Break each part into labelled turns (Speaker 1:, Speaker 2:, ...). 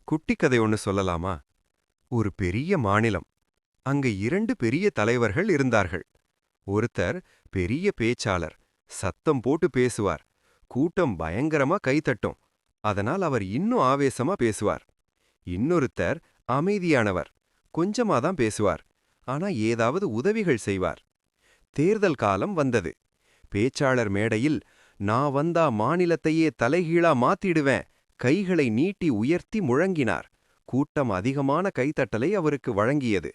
Speaker 1: குட்டி கதை ஒன்னு சொல்லலாமா? ஒரு பெரிய மாநிலம். அங்க இரண்டு பெரிய தலைவர்கள் இருந்தார்கள். ஒருத்தர் பெரிய பேச்சாளர், சத்தம் போட்டு பேசுவார். கூட்டம் பயங்கரமா கைதட்டும். அதனால் அவர் இன்னும் ஆவேசமா பேசுவார். இன்னொருத்தர் அமைதியானவர், கொஞ்சமா தான் பேசுவார். ஆனா ஏதாவது உதவிகள் செய்வார். தேர்தல் காலம் வந்தது. பேச்சாளர் மேடையில், நான் வந்தா மாநிலத்தையே தலைகீழா மாத்திடுவேன், கைகளை நீட்டி உயர்த்தி முழங்கினார். கூட்டம் அதிகமான கைத்தட்டலை அவருக்கு வழங்கியது.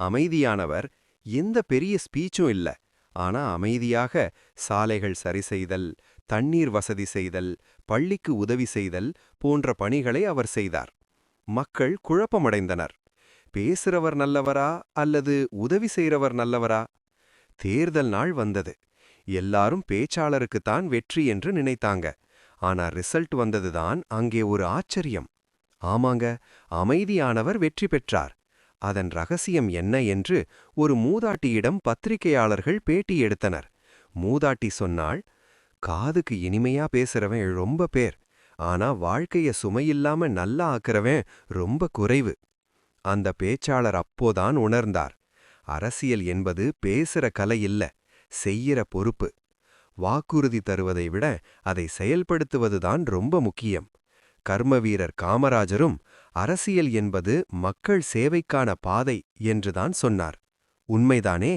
Speaker 1: அமைதியானவர் எந்த பெரிய ஸ்பீச்சும் இல்ல. ஆனா அமைதியாக சாலைகள் சரி செய்தல், தண்ணீர் வசதி செய்தல், பள்ளிக்கு உதவி செய்தல் போன்ற பணிகளை அவர் செய்தார். மக்கள் குழப்பமடைந்தனர். பேசுறவர் நல்லவரா அல்லது உதவி செய்றவர் நல்லவரா? தேர்தல் நாள் வந்தது. எல்லாரும் பேச்சாளருக்குத்தான் வெற்றி என்று நினைத்தாங்க. ஆனா ரிசல்ட் வந்ததுதான் அங்கே ஒரு ஆச்சரியம். ஆமாங்க, அமைதியானவர் வெற்றி பெற்றார். அதன் ரகசியம் என்ன என்று ஒரு மூதாட்டியிடம் பத்திரிகையாளர்கள் பேட்டி எடுத்தனர். மூதாட்டி சொன்னாள், காதுக்கு இனிமையா பேசுறவன் ரொம்ப பேர், ஆனா வாழ்க்கைய சுமையில்லாம நல்லா ஆக்குறவன் ரொம்ப குறைவு. அந்த பேச்சாளர் அப்போதான் உணர்ந்தார், அரசியல் என்பது பேசுற கலை இல்ல, செய்யற பொறுப்பு. வாக்குறுதி தருவதை விட அதை செயல்படுத்துவதுதான் ரொம்ப முக்கியம். கர்மவீரர் காமராஜரும் அரசியல் என்பது மக்கள் சேவைக்கான பாதை என்றுதான் சொன்னார். உண்மைதானே?